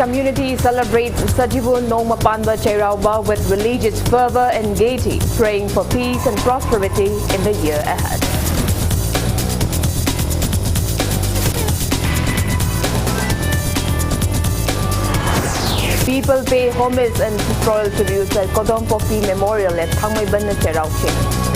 community celebrate Sajibu Nongma Panba Chairauba with religious fervor and gaiety, praying for peace and prosperity in the year ahead. People pay homage and royal tributes at Kodong Popi Memorial at Thangmaiban Cherauche.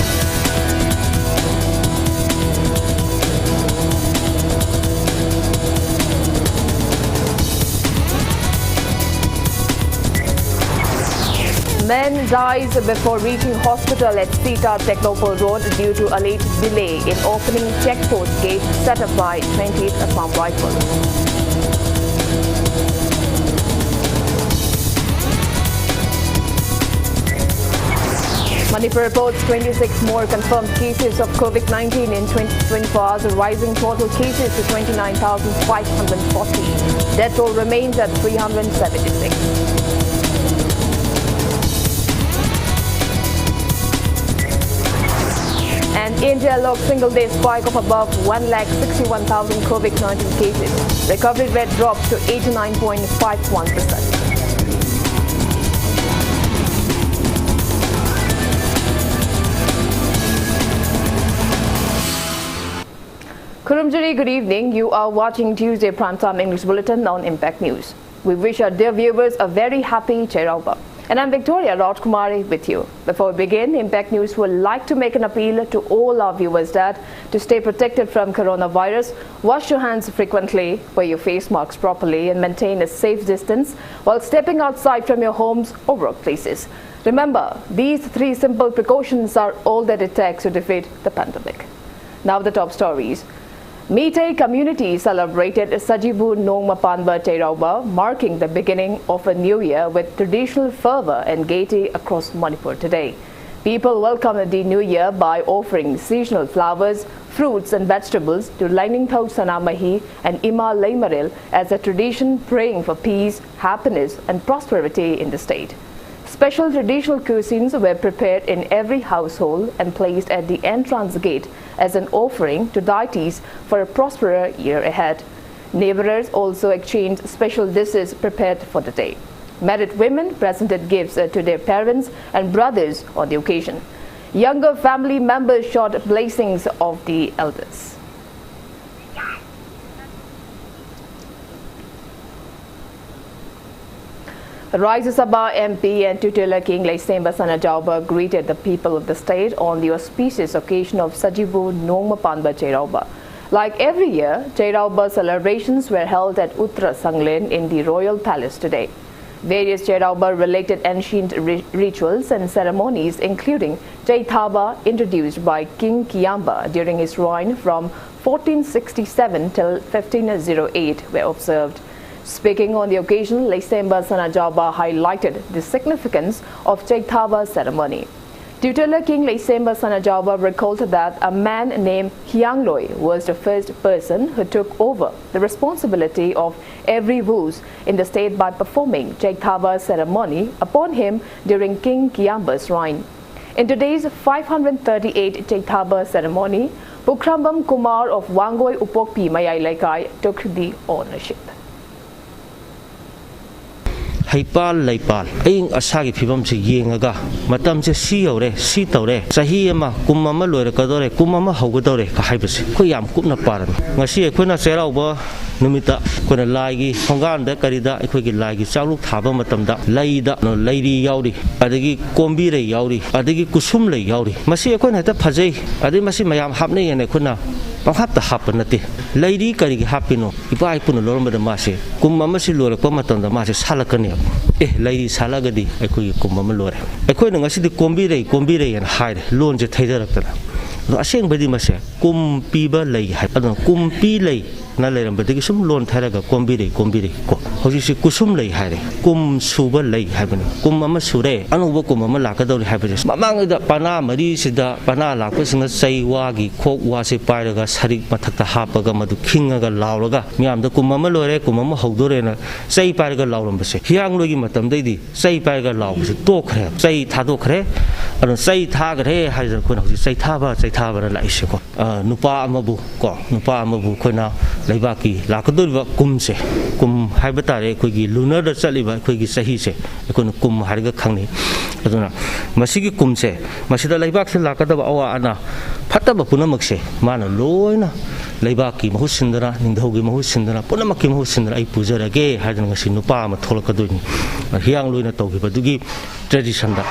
Man dies before reaching hospital at Sita Technopole Road due to alleged delay in opening checkpost gate set up by 20th Assam Rifles. Manipur reports 26 more confirmed cases of COVID-19 in 24 hours, rising total cases to 29,540. Death toll remains at 376. And India logged single-day spike of above 161,000 COVID-19 cases. Recovery rate drops to 89.51%. Kurumjari, good evening. You are watching Tuesday Primetime English Bulletin on Impact News. We wish our dear viewers a very happy Chairauba. And I'm Victoria RAJKUMARI with you. Before we begin, Impact News would like to make an appeal to all our viewers that to stay protected from coronavirus, wash your hands frequently, wear your face masks properly and maintain a safe distance while stepping outside from your homes or workplaces. Remember, these three simple precautions are all that it takes to defeat the pandemic. Now the top stories. Meitei community celebrated Sajibu Nongma Panba Chairauba, marking the beginning of a new year with traditional fervor and gaiety across Manipur today. People welcomed the new year by offering seasonal flowers, fruits and vegetables to Lainingthau Sanamahi and Ima Leimaril as a tradition, praying for peace, happiness and prosperity in the state. Special traditional cuisines were prepared in every household and placed at the entrance gate as an offering to deities for a prosperous year ahead. Neighbors also exchanged special dishes prepared for the day. Married women presented gifts to their parents and brothers on the occasion. Younger family members showed blessings of the elders. Rajya Sabha MP and Tutelar King Laisemba Sanajauba greeted the people of the state on the auspicious occasion of Sajibu Nongma Panba Chairauba. Like every year, Chairauba celebrations were held at Uttara Sanglen in the Royal Palace today. Various Chairauba related ancient rituals and ceremonies, including Chaithaba, introduced by King Kiamba during his reign from 1467 till 1508, were observed. Speaking on the occasion, Laisemba Sanajauba highlighted the significance of Chaithaba ceremony. Tutelar King Laisemba Sanajauba recalled that a man named Hiangloi was the first person who took over the responsibility of every voos in the state by performing Chaithaba ceremony upon him during King Kiamba's reign. In today's 538 Chaithaba ceremony, Pukrambam Kumar of Wangoi Upokpi Mayai Laikai took the ownership. Haipal Laipal, Aing Asagi Pibamsi Yengaga, Matamse Siore, Sitore, Sahiama, Kumama Lorecadore, Kumama Hogadore, Kahibas, Kuyam Kupna Paran, Masia Kuna Serauba, Numita, Kuna Lagi, Honganda, Carida, Equiki Lagi, Saluk Taba Matamda, Laida, no Lady Yaudi, Adigi Kombire Yaudi, Adigi Kusumle Yaudi, Masia Kuna Paze, Adimasi Mayam Hapne and Ekuna. Have to happen at Lady Kari Hapino, if I put a lorma the Masi, Kumamasi Lora Pomatan the Masi Salakania, Lady Salagadi, I could Kumamalore. I couldn't see the Combire and hide, loans a tater. No, I saying Badi Masa, Kumpiba lay, I don't Kumpi lay, Nalam, but there is some loan Taraga, Combire, how you see Kusum lay hiding, Kum Suba lay happening, Kumama Sure, I don't work Kumama Lakado happiness. Mamma the Pana, Marie Sida, Pana Lakus, say Wagi, Coke was a Piraga, Sarik Mataka Hapaga, to Kingaga Lauraga, Miam the Kumama Lore, Kumama Hodorena, say Piraga Lauram, Hiang Logi Matam Dedi, say Piraga Laus, Tokre, say Tadokre, adon sai tha ga he hai ko na sai tha ba lai se ko nupa amabu ko nupa amabu ko na leiba ki la ko ba kum se kum hai ba ta re ko gi lunar da chali ba ko gi sahi se ko kum har ga khang ni aduna masi gi kum se masi da leiba se la ka da awa ana phata ba punamak se mana loina leiba ki mahu sindara ningdau gi mahu sindara punamak ki mahu sindara ai pujara ge ha jang si nupa ma thol ka du ni hiang loina to gi ba du gi tradition da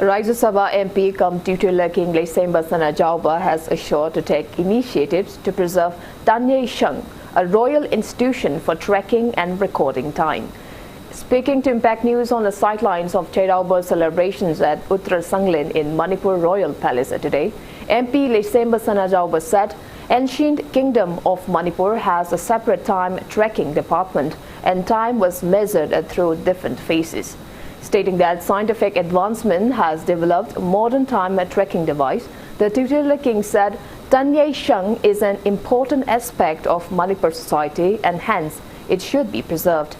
Rajya Sabha MP cum Tutelar King Lesemba Sanajauba has assured to take initiatives to preserve Tanye Shang, a royal institution for tracking and recording time. Speaking to Impact News on the sidelines of Cherauba celebrations at Uttar Sanglin in Manipur Royal Palace today, MP Lesemba Sanajauba said ancient kingdom of Manipur has a separate time tracking department and time was measured through different phases. Stating that scientific advancement has developed modern time tracking device, the Tutelar King said Tanye Shang is an important aspect of Manipur society and hence it should be preserved.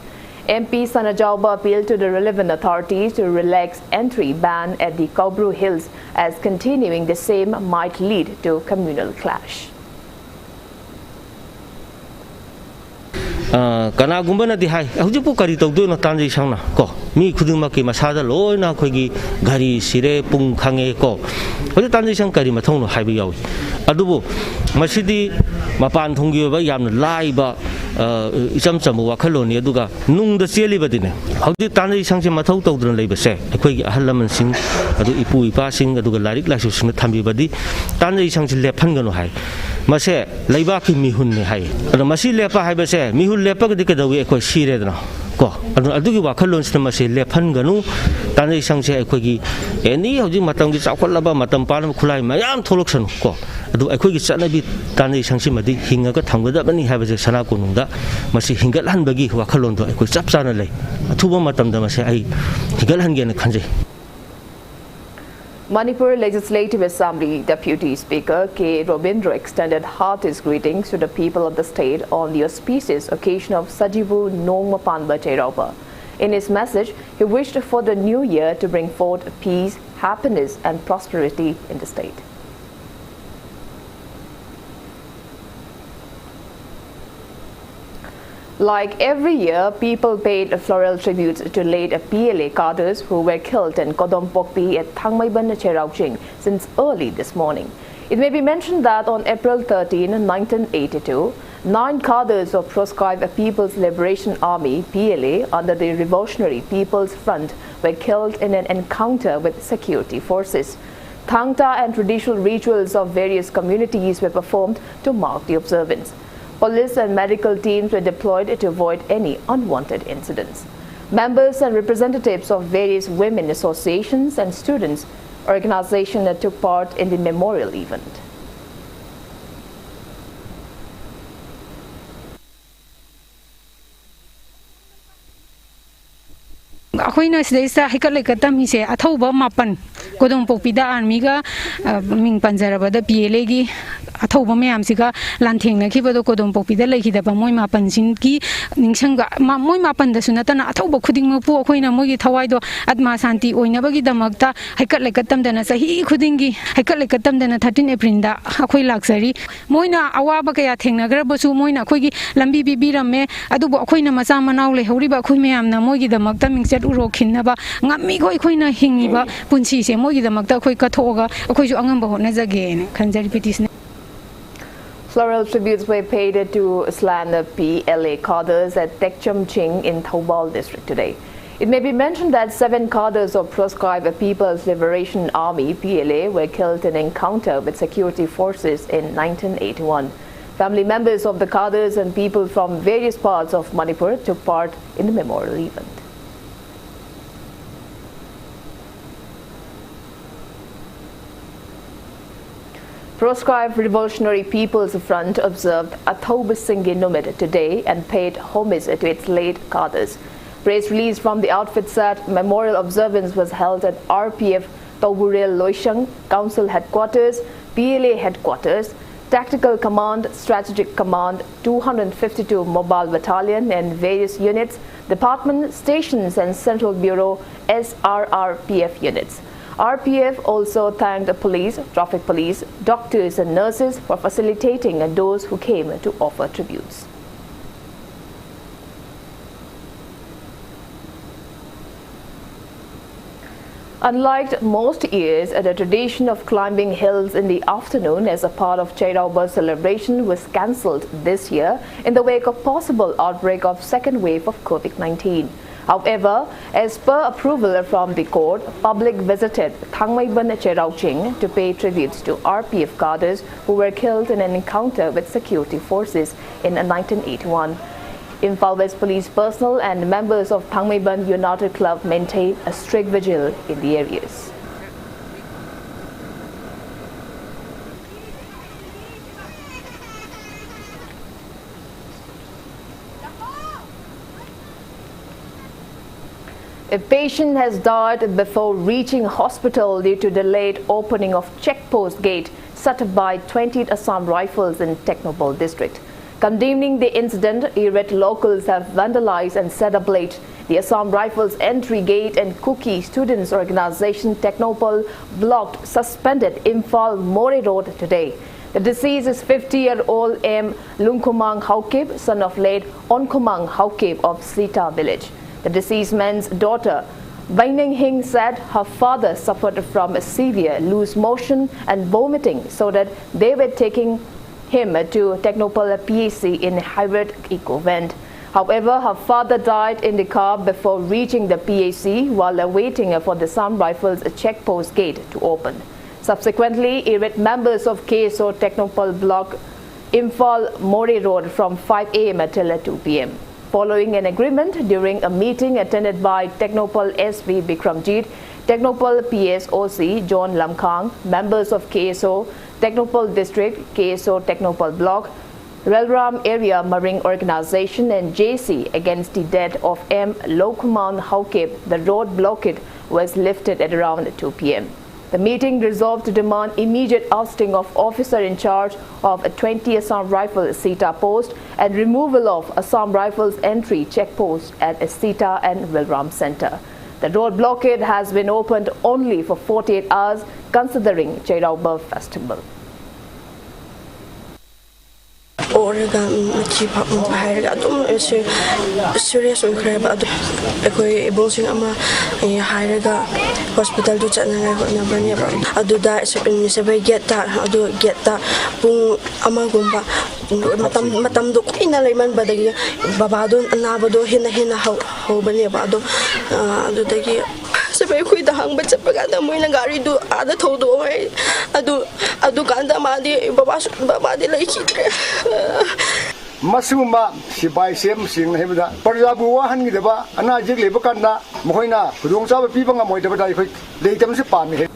MP Sanajauba appealed to the relevant authorities to relax entry ban at the Kaubru Hills as continuing the same might lead to communal clash. Kana gumbana di hai hujupu kari tawdu na Tanye Shang na ko mi khuduma ki masada loi na khoi gi gari sire pung khange ko hoje Tanye Shang kari mathong no hai bi yawi adubu masidi mapan thonggi ba yamna lai ba isam chamu wakhalon ni aduga nung da cheli ba dine hoje Tanye Shang se mathau tawdun lei ba se khoi gi ahal laman sing adu ipu ipa sing aduga larik la su sing thambi ba di Tanye Shang se lephan gano hai mase leiba ki mihun ni hai adu masi lepa hai ba se mihun lepa ga dikadawi ko sire dana ko adu gi wakhalon se mase lephan ganu Tanye Shang se khoi gi eni hoji matam gi chakwalaba matam palam khulai mayam tholoksan ko adu khoi gi chanabi Tanye Shang se madi hinga ga thamgada bani ha ba se sana kunungda masi hingal han bagi wakhalon do khoi chap chana lei athuba matam da mase ai hingal han ge na khanjai. Manipur Legislative Assembly Deputy Speaker K. Robindra extended heartiest greetings to the people of the state on the auspicious occasion of Sajibu Nongma Panba Cherauba. In his message, he wished for the new year to bring forth peace, happiness and prosperity in the state. Like every year, people paid floral tributes to late PLA cadres who were killed in Kodompokpi at Thangmaiban, Cherauching since early this morning. It may be mentioned that on April 13, 1982, 9 cadres of proscribed People's Liberation Army (PLA) under the Revolutionary People's Front were killed in an encounter with security forces. Thangta and traditional rituals of various communities were performed to mark the observance. Police and medical teams were deployed to avoid any unwanted incidents. Members and representatives of various women associations and students organizations took part in the memorial event. Akhoi sida hikal lekatam hi se athauba mapan Kodompokpi da army ga ming panjaraba da PLA gi athauba mayam siga lanthengna khibado Kodompokpi da lekhidaba moi mapan sin ki ningsanga moi mapan da sunatana athauba khuding ma pu akhoi na moi gi thawai do atma santi oina bagi damakta hikal lekatam dana sahi khuding gi hikal lekatam dana 13 April da akhoi laksari moina awaba kaya thengna garba su moina akhoi gi lambi bibi ramme adubo akhoi na macha manaw le horiba akhoi mayam na moi gi damakta mingset uro khinaba ngami khoi khoi na hingiba punchi se moi gi damakta akhoi ka thoga akhoi ju angam ba hona jage khanjari petition. Floral tributes were paid to slain PLA cadres at Tekchumching in Thoubal district today. It may be mentioned that 7 cadres of proscribed People's Liberation Army (PLA) were killed in an encounter with security forces in 1981. Family members of the cadres and people from various parts of Manipur took part in the memorial event. Proscribed Revolutionary People's Front observed Athoba Singhi Numit today and paid homage to its late cadres. Press release from the outfit said memorial observance was held at RPF Tauburel Loishang Council Headquarters, PLA Headquarters, Tactical Command, Strategic Command, 252 Mobile Battalion and various units, Department, Stations and Central Bureau SRRPF units. RPF also thanked the police, traffic police, doctors and nurses for facilitating those who came to offer tributes. Unlike most years, the tradition of climbing hills in the afternoon as a part of Chairauba celebration was cancelled this year in the wake of possible outbreak of second wave of COVID-19. However, as per approval from the court, public visited Thangmaiban Cherauching to pay tributes to RPF cadres who were killed in an encounter with security forces in 1981. Imphal West Police personnel and members of Thangmaiban United Club maintain a strict vigil in the areas. A patient has died before reaching hospital due to delayed opening of checkpost gate set up by 20th Assam Rifles in Technopole district. Condemning the incident, irate locals have vandalized and set ablaze the Assam Rifles entry gate, and Kuki Students Organization Technopole blocked suspended Imphal More Road today. The deceased is 50-year-old M. Lungkumang Haukib, son of late Onkumang Haukib of Sita village. The deceased man's daughter, Baining Hing, said her father suffered from a severe loose motion and vomiting, so that they were taking him to Technopole PAC in hybrid eco-vent. However, her father died in the car before reaching the PAC while awaiting for the Assam Rifles checkpost gate to open. Subsequently, irate members of KSO Technopole blocked Imphal More Road from 5 a.m. till 2 p.m. Following an agreement during a meeting attended by Technopole SV Bikramjit, Technopole PSOC John Lamkang, members of KSO Technopole District, KSO Technopole Block, Relram Area Marine Organization and JC against the death of M. Lokman Haukib, the road blockade was lifted at around 2 p.m. The meeting resolved to demand immediate ousting of officer in charge of a 20 Assam Rifle Sita post and removal of Assam Rifles entry checkpost at Sita and Relram Center. The road blockade has been opened only for 48 hours considering Chairauba festival. Serious hospital to China Aduda get that Pung Amagumba Matam Duk in a layman Badagi Babadon and Nabado Hina Hobani Bado Adutaki. Sabay ko itahang ba't sa pagkata mo yung nagari do ada todo ay adu kanda madi babadi lai kitre masuma sibay sem sing hebda parjabu wahan gi deba ana jik leba kanna mohoina khudong sa piba nga moi deba dai khoi leitam se pami.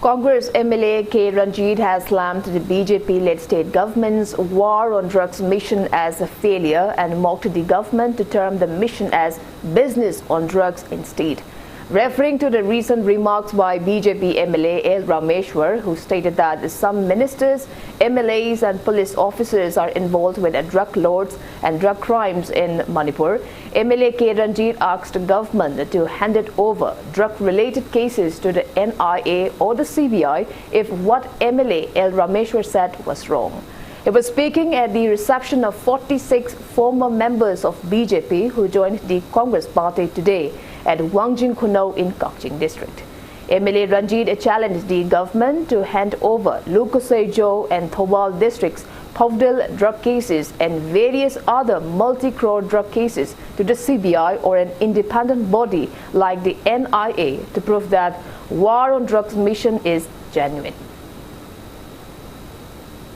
Congress MLA K. Ranjit has slammed the BJP-led state government's war on drugs mission as a failure and mocked the government to term the mission as business on drugs instead. Referring to the recent remarks by BJP MLA L. Rameshwar, who stated that some ministers, MLAs and police officers are involved with drug lords and drug crimes in Manipur, MLA K. Ranjit asked the government to hand it over drug-related cases to the NIA or the CBI if what MLA L. Rameshwar said was wrong. He was speaking at the reception of 46 former members of BJP who joined the Congress party today at Wangjing Kuno in Kakching district. MLA Ranjit challenged the government to hand over Lukuseijo and Thowal districts' Povdil drug cases and various other multi-crore drug cases to the CBI or an independent body like the NIA to prove that war on drugs mission is genuine.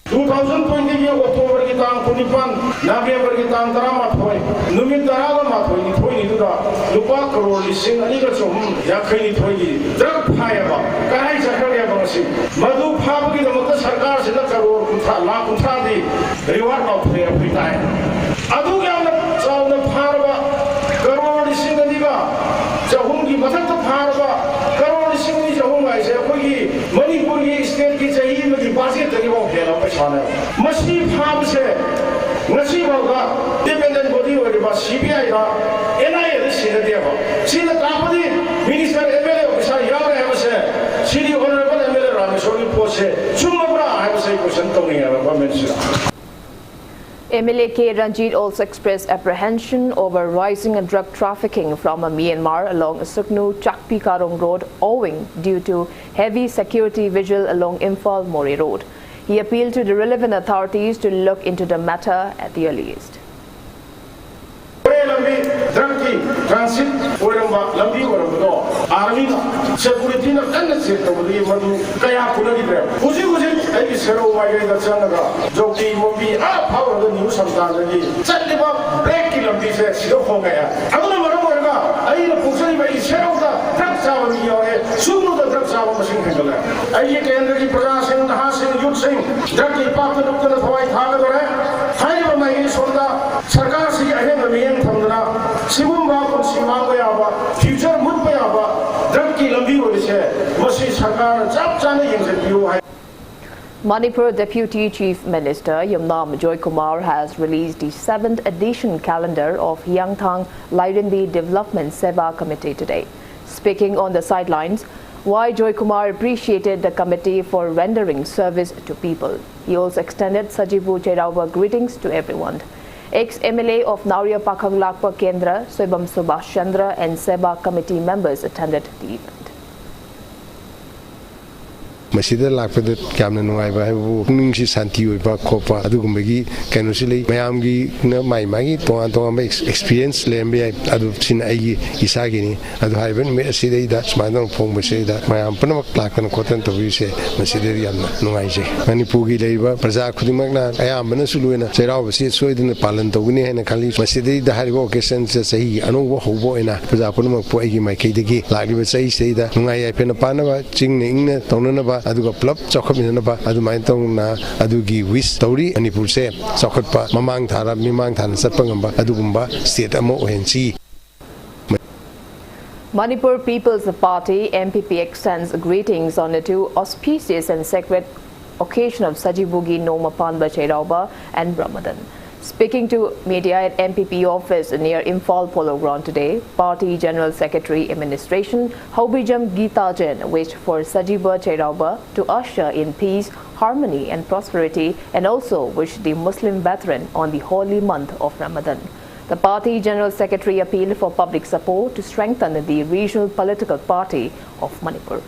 2020 October ki tang 25 November ki tang 18 numit daraga mathoi ni thoi ni dura lupa crore lising ani ga chom yakhai ni thoi gi drug phaya ba kai sarkar ya ba si madu phab ki damak sarkar se na crore kuntha la kuntha di reward of phaya phai adu kya na chaw na pharba crore lising ani ga jahum gi mathak pharba crore lising ni jahum ai se koi gi Manipur ki state ki chahi ma ki base masi pham se ngasi ba independent body or ba CBI da NIA de sina de ba sina ta padi minister MLA officer yaw re ba se city honorable MLA rameshwari pose sumabra ha ba se question to ni ba mention. MLA K. Ranjit also expressed apprehension over rising drug trafficking from Myanmar along Suknu-Chakpi Karong Road owing due to heavy security vigil along Imphal-Mori Road. He appealed to the relevant authorities to look into the matter at the earliest. Transit lambi army security na kan se to madu kaya punagi pre huji ai sero wai da chanaga joki mombi a power the new samta ji chatti ba break ki lambi se sido ho gaya aguna mara ga ai na pusai bai sero da truck sawa ni yo hai sunu da truck sawa machine khala ai ye kendra ki praja singh naha singh yut singh drug ki pak to dukkan thawai thaga dore hai ba mai sonda sarkar si ahe mien thamdana simumba ko simanga ya ba future mut pa ya ba drug ki lambi ho se masi sarkar chap chane yeng se piu hai. Manipur Deputy Chief Minister Yumnam RAJKUMARI has released the 7th edition calendar of Yangthang Lairindi Development Seva Committee today. Speaking on the sidelines, RAJKUMARI appreciated the committee for rendering service to people. He also extended Sajibu Cherauba greetings to everyone. Ex-MLA of Nauriya Pakhang Lakpa Kendra, Soibam Subhash Chandra and Seva committee members attended the event. Masida lakpada kamna nuai ba bu ning si santi oi ba khopa adu gumbagi kanu sili mayam gi na mai magi to ma experience lembe adu sin ai isa gi ni adu haiben me sidai da smanang phong be da mayam panam lakkan khotan to bi se masida yam nuai je Manipur gi leiba praja khudimak na ayam bana suluena cherau ba si soidina palan to gni hena khali masida da haribo occasion se sahi anu bo hobo ena praja panam po ai gi mai kai degi lagli ba sai sei da nuai ai pena pana ba ching ne ing ne tongna ba aduga plop chokhamina ba adu mai tong na adugi wish tori Manipur se chokhatpa mamang thara mimang than satpangamba adugumba state amo ohenchi. Manipur People's Party MPP extends greetings on the two auspicious and sacred occasion of Sajibugi Nomapanba Cherauba and Ramadan. Speaking to media at MPP office near Imphal Polo Ground today, Party General Secretary Administration Haubijam Geeta Jain wished for Sajiba Cherauba to usher in peace, harmony and prosperity and also wished the Muslim veteran on the holy month of Ramadan. The Party General Secretary appealed for public support to strengthen the regional political party of Manipur.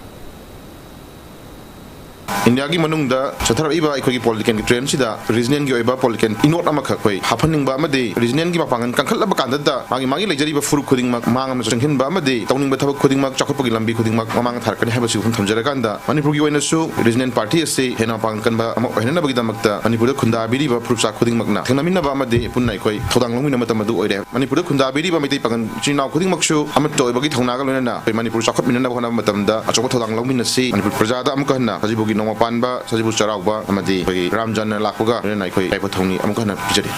India ki manung da chathar iba ikoi political trend sida regional gi oiba political inot ama khakoi hapaning ba amade regional gi mapangan kankhala ba kanda da magi lejari ba furu khuding mak mang ama changhin ba amade tawning ba thabak khuding mak chakop gi lambi khuding mak mamang tharkani haba su thamjara kanda Manipur gi oina su regional party ase hena pangan ba ama ohena ba gi damakta Manipur da khunda biri ba furu chak khuding mak na thengnamin ba amade punna ikoi thodang longmin ama tamadu oire Manipur da khunda biri ba mitai pangan chinaw khuding mak su ama toy ba gi thongna ga loina na Manipur chakop minna ba khona matam da achok thodang longmin ase Manipur praja da am kahna Sajibu gi Nomapanba Sajibu Cherauba amadi Ramjan lakwaga na ikoi kaipathongni amukana pijari.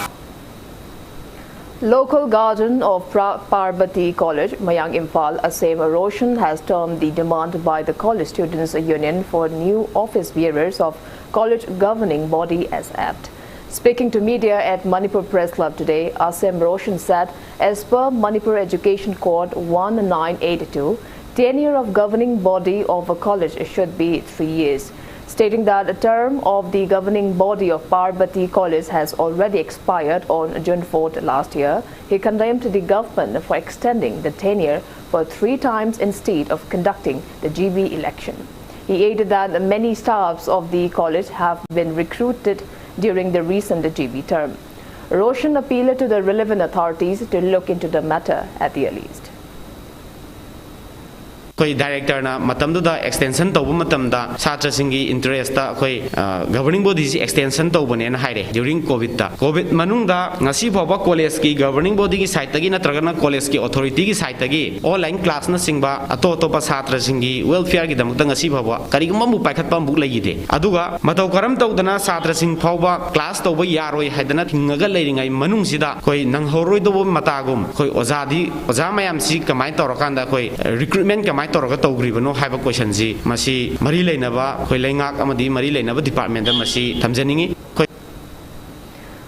Local guardian of Parbati College, Mayang Imphal, Asem Roshan has termed the demand by the college students' union for new office bearers of college governing body as apt. Speaking to media at Manipur Press Club today, Asem Roshan said, as per Manipur Education Code 1982, tenure of governing body of a college should be 3 years. Stating that the term of the governing body of Parbati College has already expired on June 4th last year, he condemned the government for extending the tenure for 3 times instead of conducting the GB election. He added that many staffs of the college have been recruited during the recent GB term. Roshan appealed to the relevant authorities to look into the matter at the earliest. koi director na matam da extension to bu matam da satra singi interest da koi governing body si extension to bone na haire during covid manung da ngasi baba college ki governing body ki site gi natraga na college ki authority ki site gi online class na singba ato pa satra singi welfare gi damuk da ngasi baba kari gum mu paikhat pam bu legi de aduga matau karam to dana satra sing phawba class to ba yaroi haidana thingaga leiringai manung sida koi nang horoi do matagum koi oja mayam si kamai torakanda koi recruitment kamai toroga togribano haiba question ji masi mari leinaba koi leingak amadi mari leinaba department da masi thamjaningi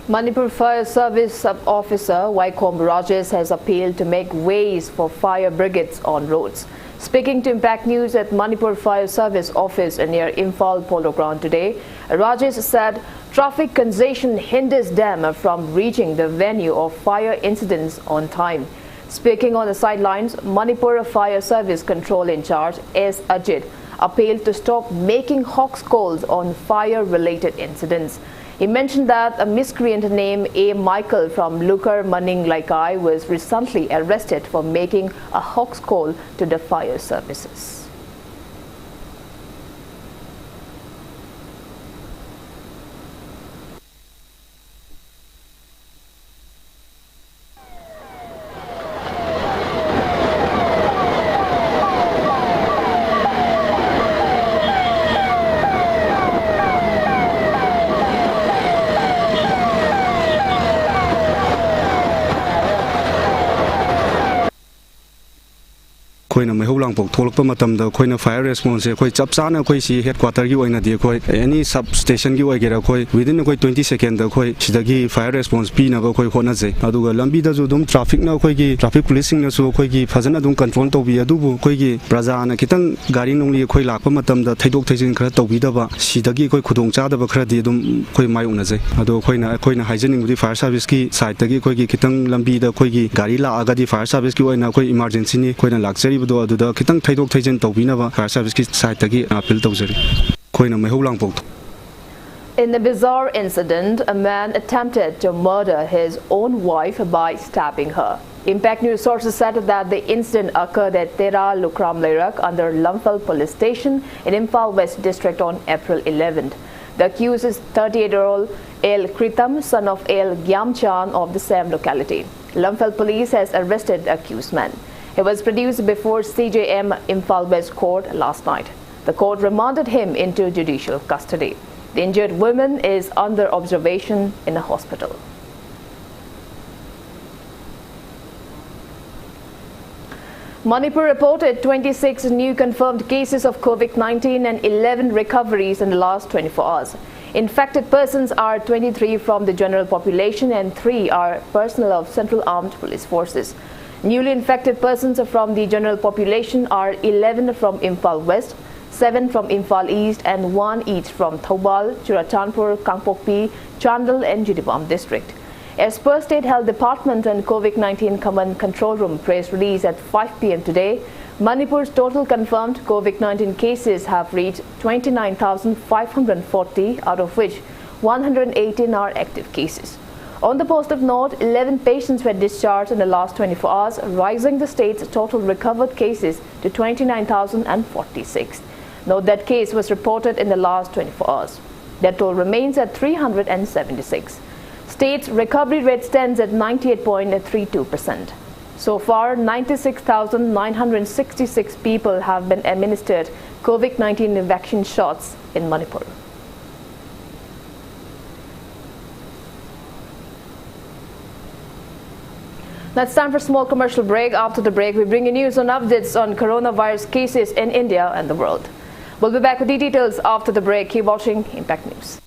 Manipur Fire Service Sub-Officer RAJKUMARI has appealed to make ways for fire brigades on roads. Speaking to Impact News at Manipur Fire Service Office near Imphal Polo Ground today, Rajesh said traffic congestion hinders them from reaching the venue of fire incidents on time. Speaking on the sidelines, Manipur Fire Service Control in charge S. Ajit appealed to stop making hawk's calls on fire-related incidents. He mentioned that a miscreant named A. Michael from Lukar Maning Laikai was recently arrested for making a hawk's call to the fire services. Khoi na mai ho lang pok tholok pa matam da khoi na fire response khoi chap cha na khoi si headquarter gi oina de khoi any sub station gi oi gera khoi within khoi 20 second da khoi sidagi fire response pi na khoi hona je adu ga lambi da ju dum traffic na khoi gi traffic policing na su khoi gi phajana dum control to bi adu bu khoi gi praja na kitang gari nongli khoi lak pa matam da thaidok thaijin khara to bi da ba sidagi khoi khudong cha da ba khara di dum khoi mai una je adu khoi na hygienic budi fire service ki side da gi khoi gi kitang lambi da khoi gi gari la aga di fire service ki oina khoi emergency ni khoi na lakchari kitang thaidok thaijin tawbina ba fire service ki side tagi appeal tawjari khoina mai ho lang pok. In a bizarre incident, a man attempted to murder his own wife by stabbing her. Impact News sources said that the incident occurred at Tera Lukram Leirak under Lamphal Police Station in Imphal West District on April 11th. The accused is 38-year-old El Kritam, son of El Gyamchan of the same locality. Lamphal Police has arrested the accused man. He was produced before CJM Imphal West Court last night. The court remanded him into judicial custody. The injured woman is under observation in a hospital. Manipur reported 26 new confirmed cases of COVID-19 and 11 recoveries in the last 24 hours. Infected persons are 23 from the general population and 3 are personnel of Central Armed Police Forces. Newly infected persons from the general population are 11 from Imphal West, 7 from Imphal East and 1 each from Thoubal, Churachandpur, Kangpokpi, Chandal and Jidibam district. As per State Health Department and COVID-19 Command Control Room press release at 5 p.m. today, Manipur's total confirmed COVID-19 cases have reached 29,540, out of which 118 are active cases. On the positive note, 11 patients were discharged in the last 24 hours, rising the state's total recovered cases to 29,046. Note that case was reported in the last 24 hours. That toll remains at 376. State's recovery rate stands at 98.32%. So far, 96,966 people have been administered COVID-19 vaccine shots in Manipur. Now it's time for a small commercial break. After the break, we bring you news on updates on coronavirus cases in India and the world. We'll be back with the details after the break. Keep watching Impact News.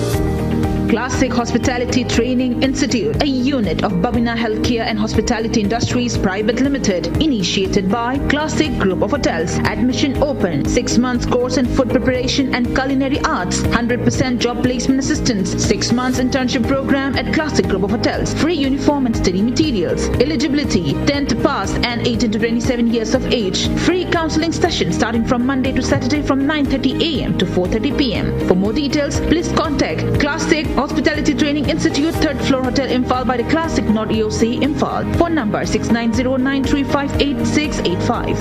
Classic Hospitality Training Institute, a unit of Babina Healthcare and Hospitality Industries Private Limited, initiated by Classic Group of Hotels. Admission open. 6 months course in food preparation and culinary arts. 100% job placement assistance. 6 months internship program at Classic Group of Hotels. Free uniform and study materials. Eligibility: 10th pass and 18 to 27 years of age. Free counseling session starting from Monday to Saturday from 9:30 a.m. to 4:30 p.m. For more details, please contact Classic Hospitality Training Institute, 3rd floor Hotel Imphal by the Classic North EOC Imphal. Phone number 6909358685.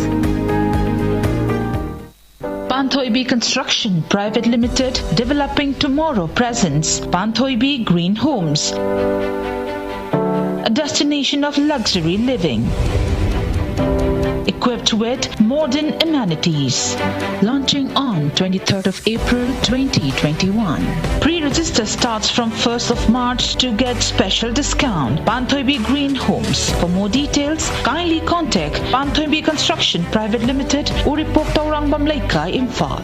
Panthoibi Construction Private Limited, developing tomorrow presents Panthoibi Green Homes, a destination of luxury living, equipped with modern amenities. Launching on 23rd of April 2021. Pre-register starts from 1st of March to get special discount. Panthoibi Green Homes. For more details, kindly contact Panthoibi Construction Private Limited, Uripok Taurang Bamlaikai, Imphal.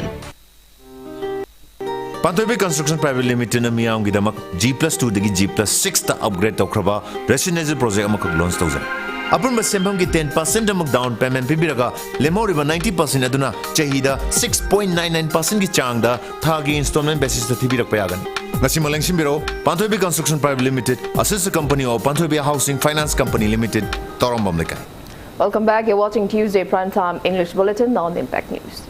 Pantoibe Construction Private Limited na miyam gidamak G+2 dagi G+6 ta upgrade tawkraba residential project amakak launch tawzan. Apun masembam ki 10% amak down payment pibiraga lemoriba 90% aduna chahida 6.99% ki changda thagi installment basis ta thibirak payagan. Ngasi malangsim biro Pantoibe Construction Private Limited assist company of Pantoibe Housing Finance Company Limited Torombam lekai. Welcome back. You're watching Tuesday Primetime English Bulletin on Impact News.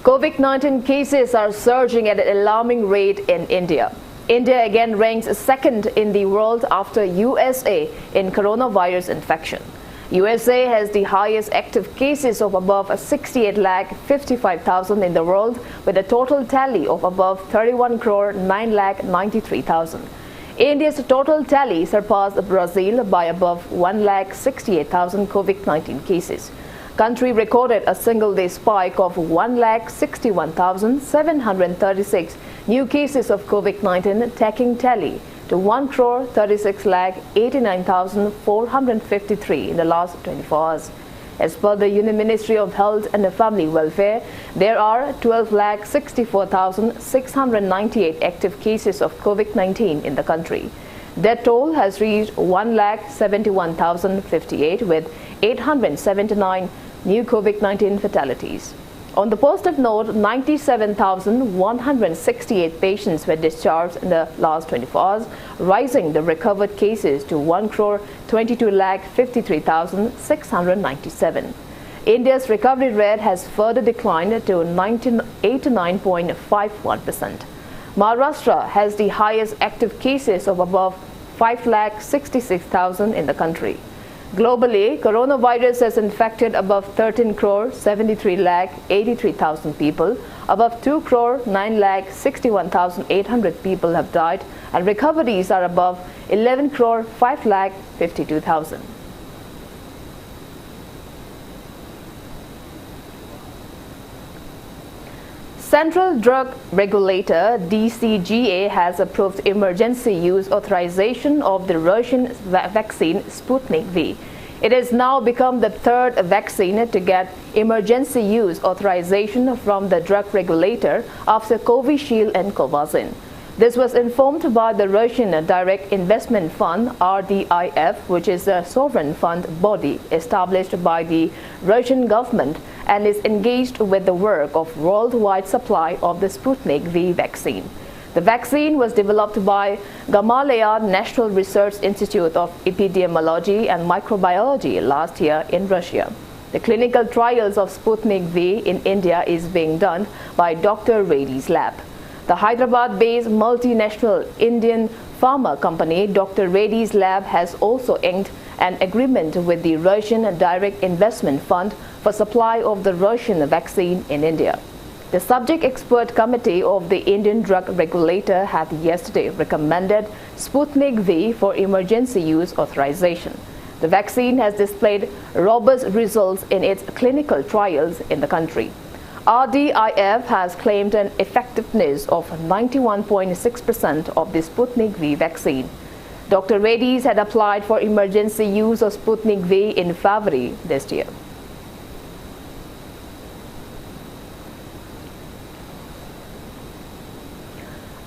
COVID-19 cases are surging at an alarming rate in India. India again ranks second in the world after USA in coronavirus infection. USA has the highest active cases of above 68,55,000 in the world, with a total tally of above 31,993,000. India's total tally surpassed Brazil by above 1,68,000 COVID-19 cases. Country recorded a single-day spike of 1,61,736 new cases of COVID-19, taking tally to 1,36,89,453 in the last 24 hours. As per the Union Ministry of Health and Family Welfare, there are 12,64,698 active cases of COVID-19 in the country. Death toll has reached 1,71,058 with 879 new COVID-19 fatalities. On the positive note, 97,168 patients were discharged in the last 24 hours, rising the recovered cases to 1,22,53,697. India's recovery rate has further declined to 89.51%. Maharashtra has the highest active cases of above 5,66,000 in the country. Globally, coronavirus has infected above 13,73,83,000 people. Above 2,9,61,800 people have died, and recoveries are above 11,5,52,000. Central Drug Regulator DCGA has approved emergency use authorization of the Russian vaccine Sputnik V. It has now become the third vaccine to get emergency use authorization from the drug regulator after Covishield and Covaxin. This was informed by the Russian Direct Investment Fund (RDIF), which is a sovereign fund body established by the Russian government and is engaged with the work of worldwide supply of the Sputnik V vaccine. The vaccine was developed by Gamaleya National Research Institute of Epidemiology and Microbiology last year in Russia. The clinical trials of Sputnik V in India is being done by Dr. Reddy's lab. The Hyderabad-based multinational Indian pharma company Dr. Reddy's lab has also inked an agreement with the Russian Direct Investment Fund for supply of the Russian vaccine in India. The subject expert committee of the Indian drug regulator had yesterday recommended Sputnik V for emergency use authorization. The vaccine has displayed robust results in its clinical trials in the country. RDIF has claimed an effectiveness of 91.6% of the Sputnik V vaccine. Dr. Reddy's had applied for emergency use of Sputnik V in February this year.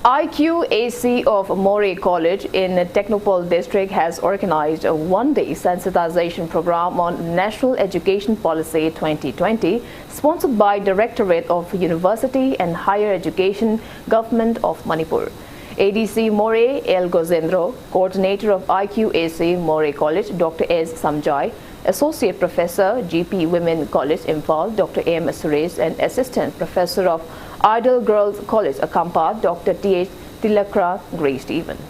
IQAC of Morey College in Technopole district has organized a one-day sensitization program on National Education Policy 2020, sponsored by Directorate of University and Higher Education, Government of Manipur. ADC Morey El Gozendro, coordinator of IQAC Morey College, Dr. S. Samjai, Associate Professor, GP Women College, Imphal, Dr. M. Suresh, and Assistant Professor of Idle Girls College, Akampa, Dr. T.H. Tilakra, graced the event.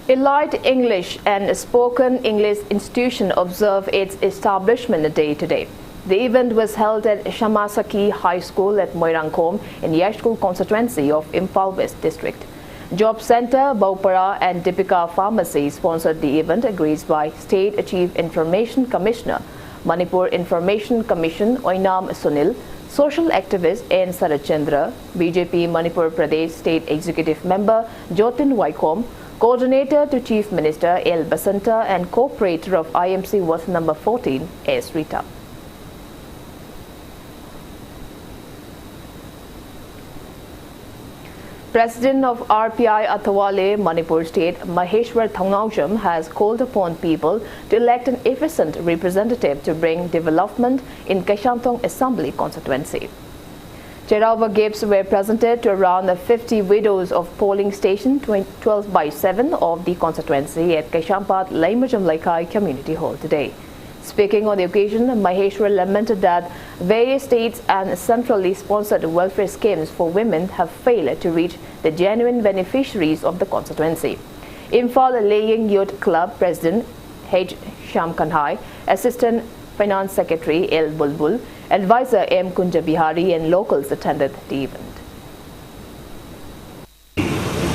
Elite English and Spoken English Institution observed its establishment day today. The event was held at Shamasaki High School at Moirangkom in Yashkul constituency of Imphal West District. Job Center, Baupara and Deepika Pharmacy sponsored the event, agreed by State Chief Information Commissioner, Manipur Information Commission Oinam Sunil, social activist N. Sarachandra, BJP Manipur Pradesh State Executive Member Jotin Waikom, Coordinator to Chief Minister L. Basanta and Co-Operator of IMC Worth number 14, S. Rita. President of RPI Athawale, Manipur State, Maheshwar Thongnaucham, has called upon people to elect an efficient representative to bring development in Kaishamthong Assembly constituency. Cherauba gifts were presented to around 50 widows of polling station 12/7 of the constituency at Kaishampat Laimajam Laikai Community Hall today. Speaking on the occasion, Maheshwar lamented that various states and centrally sponsored welfare schemes for women have failed to reach the genuine beneficiaries of the constituency. Imphal Laying Youth Club President H. Shamkanhai, Assistant Finance Secretary L. Bulbul, Advisor M. Kunja Bihari and locals attended the event.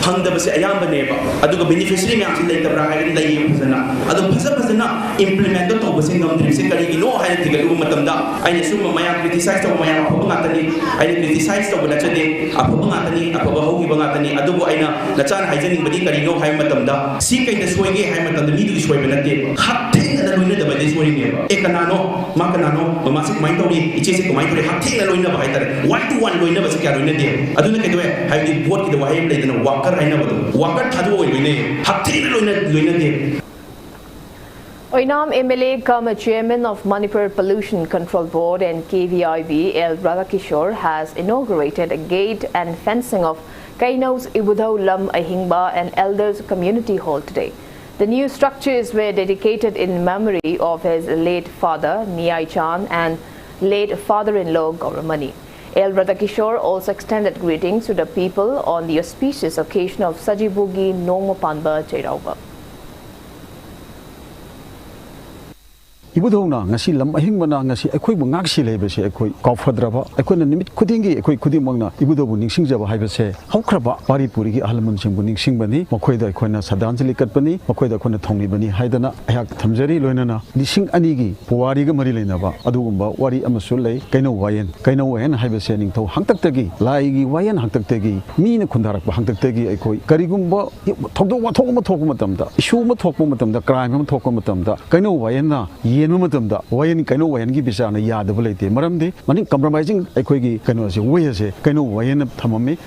फंगदबसे अयामबनेबा अदुगा beneficiary म्यामसि लेतबरा हाइगन लैय फजना अदु फजना implement तौबसे ngमद्रिसे करिगिनो हाइन थिगलु मतमदा आइने सुम मया क्रिटिसाइज तौ मया अफब गातनी आइने क्रिटिसाइज तौ नचदे अफब गातनी अफब होगी बगातनी अदुबो आइना नचान हाइजनिंग बदी करिनो हाइ मतमदा सी कइने सोइगे हाइ मतमदा मिदु सोइबे नते हथेंगना लोइने दबदे सोइनेबा एकनानो माकनानो ममासिक माइन तौरी इचेसे कमाइन तौरी हथेंगना लोइने बा हाइतारे 1 to 1 लोइने बसे क्या लोइने दे अदुने कइदवे हाइदि बोर्ड की दवाई लेदना walker Oinam MLA come Chairman of Manipur Pollution Control Board and KVIB L. Radhakishore has inaugurated a gate and fencing of Kaino's Ibudho Lam Ahingba and Elders Community Hall today. The new structures were dedicated in memory of his late father Niai Chan and late father-in-law Gauramani. El Radhakishore also extended greetings to the people on the auspicious occasion of Sajibugi Nomapanba Cherauba. Ibudona ngasi lam ahingmana ngasi akhoi bu ngak si lebese akhoi kawfadraba akhoi nimit khudingi akhoi khudimangna ibudobu ningsingjaba haibese haukraba paripuri gi ahalmun singbu ningsingbani makhoi da akhoi na sadanjali katbani makhoi da akhoi thongni bani haidana ayak thamjari loinana lising ani gi puwari ga mari leinaba adugumba wari amasul lei kaino wayen haibese ningthau hangtaktagi lai gi wayen hangtaktagi mina khundarak ba hangtaktagi akhoi karigumba thogdo wa thogma thogma matamda issue ma thogma matamda crime ma thogma matamda kaino wayen na wayan kaino wayan gi bisana yadaba leite maramdi mani compromising akhoi kaino se wayase kaino wayan thamame.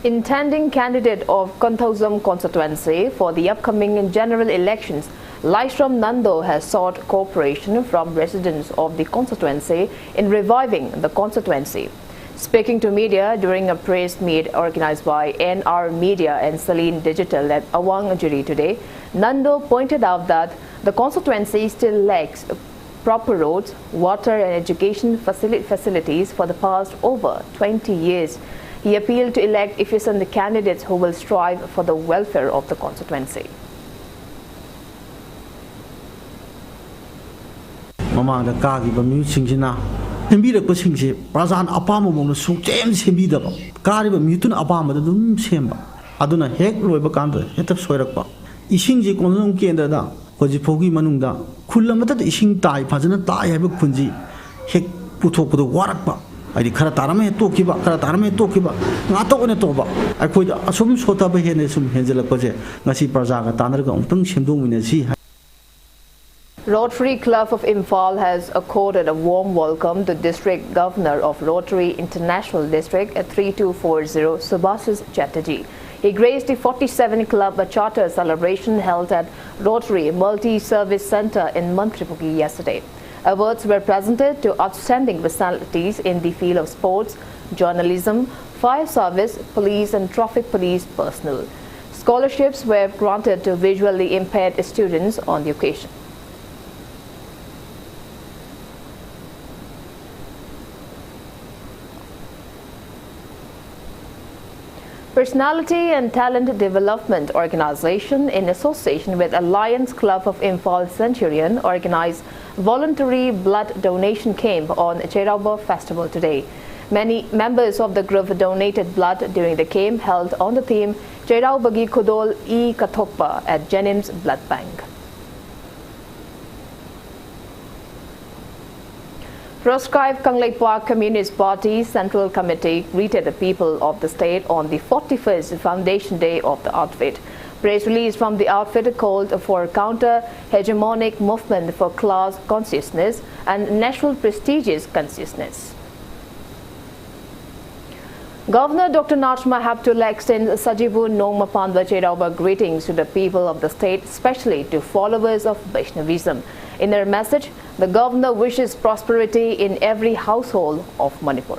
Intending candidate of Konthozam constituency for the upcoming general elections, Laishram Nando has sought cooperation from residents of the constituency in reviving the constituency. Speaking to media during a press meet organized by NR Media and Saline Digital at Awangajuri today, Nando pointed out that the constituency still lacks proper roads, water and education facilities for the past over 20 years. He appealed to elect efficient candidates who will strive for the welfare of the constituency. Mamang kagi bami singjina hembira ko singje prazan apama mong su tem sembida ba kari ba mitun apama da dum semba aduna hek loiba kanda hetap soirakpa isingje konong kenda da hoji phogi manungda khulamata ising tai phajana tai haiba khunji hek puthokdo warakpa ai khara tarame tokiba ngato one toba akhoi asum sota ba hene sum henjela koje ngasi praja ga tanar ga umtang semdong si. Rotary Club of Imphal has accorded a warm welcome to District Governor of Rotary International District at 3240 Subhasis Chatterjee. He graced the 47 Club Charter celebration held at Rotary Multi-Service Center in Mantripugi yesterday. Awards were presented to outstanding personalities in the field of sports, journalism, fire service, police and traffic police personnel. Scholarships were granted to visually impaired students on the occasion. Personality and Talent Development Organization, in association with Alliance Club of Imphal Centurion, organized voluntary blood donation camp on Cherauba Festival today. Many members of the group donated blood during the camp held on the theme Cheraubagi Kudol E Kathokpa at Jenims Blood Bank. Proscribed Kanglaipa Communist Party Central Committee greeted the people of the state on the 41st Foundation Day of the outfit. Press release from the outfit called for a counter-hegemonic movement for class consciousness and national prestigious consciousness. Governor Dr. Nachma Habtullah extends Sajibu Nongma Pandwa Cherauba greetings to the people of the state, especially to followers of Vaishnavism. In their message, the governor wishes prosperity in every household of Manipur.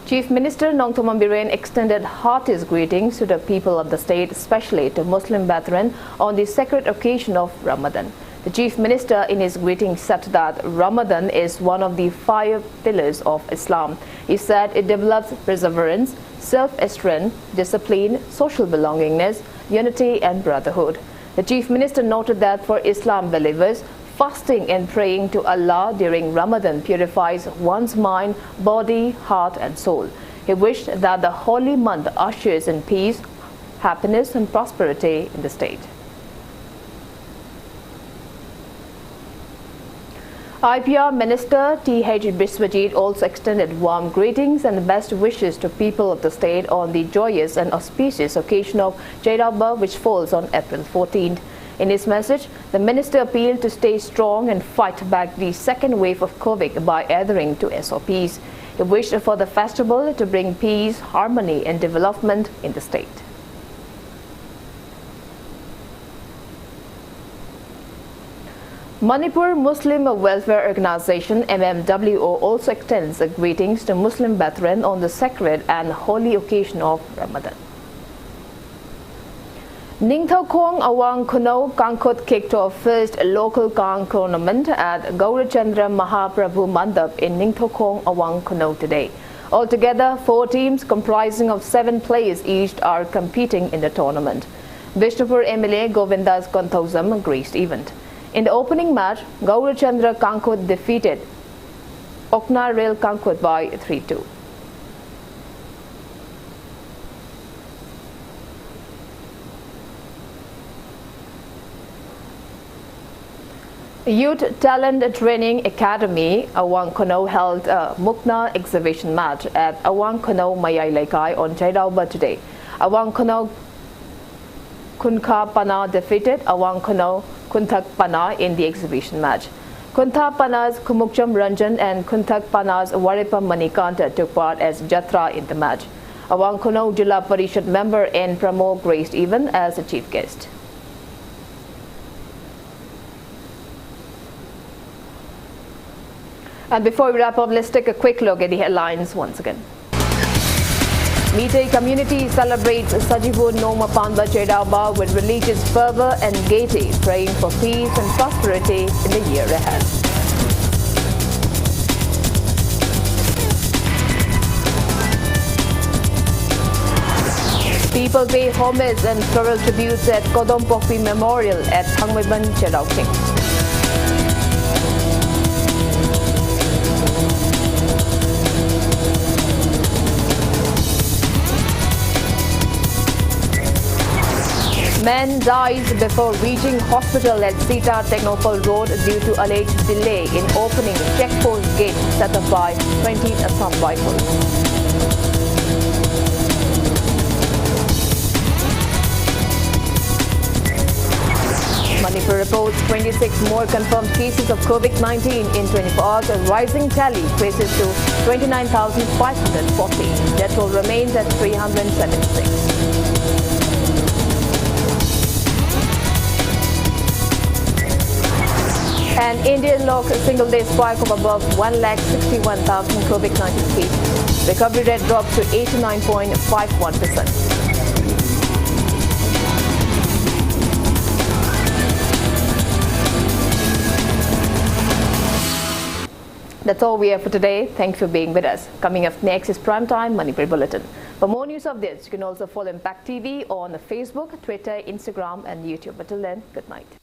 Chief Minister Nongthoman Biren extended heartiest greetings to the people of the state, especially to Muslim brethren, on the sacred occasion of Ramadan. The Chief Minister in his greeting said that Ramadan is one of the 5 pillars of Islam. He said it develops perseverance, self-restraint, discipline, social belongingness, unity and brotherhood. The Chief Minister noted that for Islam believers, fasting and praying to Allah during Ramadan purifies one's mind, body, heart and soul. He wished that the holy month ushers in peace, happiness and prosperity in the state. IPR Minister T.H. Biswajit also extended warm greetings and best wishes to people of the state on the joyous and auspicious occasion of Cherauba, which falls on April 14th. In his message, the minister appealed to stay strong and fight back the second wave of COVID by adhering to SOPs. He wished for the festival to bring peace, harmony and development in the state. Manipur Muslim Welfare Organization MMWO also extends greetings to Muslim brethren on the sacred and holy occasion of Ramadan. Ningthokong Awang Kuno Kankut kicked off first local Kang tournament at Gaurachandra Mahaprabhu Mandap in Ningthokong Awang Kuno today. Altogether, 4 teams comprising of 7 players each are competing in the tournament. Vishnupur MLA Govindas Konthosam graced the event. In the opening match, Gaurachandra Kankut defeated Okna Rail Kankut by 3-2. Youth Talent Training Academy Awang Kono held a Mukna exhibition match at Awang Kono Mayai Laikai on Cherauba today. Awang Kono Kunkha Pana defeated Awang Kono Kunthak Pana in the exhibition match. Kuntha Pana's Kumukcham Ranjan and Kunthak Pana's Waripa Manikanta took part as Jatra in the match. Awang Kono Jilla Parishad member N. Pramo graced even as a chief guest. And before we wrap up, let's take a quick look at the headlines once again. Meitei community celebrates Sajibu Nongma Pandwa Cherauba with religious fervor and gaiety, praying for peace and prosperity in the year ahead. People pay homage and floral tributes at Kodompokpi Memorial at Thangmaiban, Cherauking. Man dies before reaching hospital at Sita Technopole Road due to alleged delay in opening checkpost gate set up by 20 Assam rifles. Manipur reports 26 more confirmed cases of COVID-19 in 24 hours. A rising tally traces to 29,540. Death toll remains at 376. An Indian logged a single-day spike of above 1,61,000 COVID-19 cases. Recovery rate dropped to 89.51%. That's all we have for today. Thanks for being with us. Coming up next is Primetime Manipur Bulletin. For more news of this, you can also follow Impact TV on Facebook, Twitter, Instagram and YouTube. Until then, good night.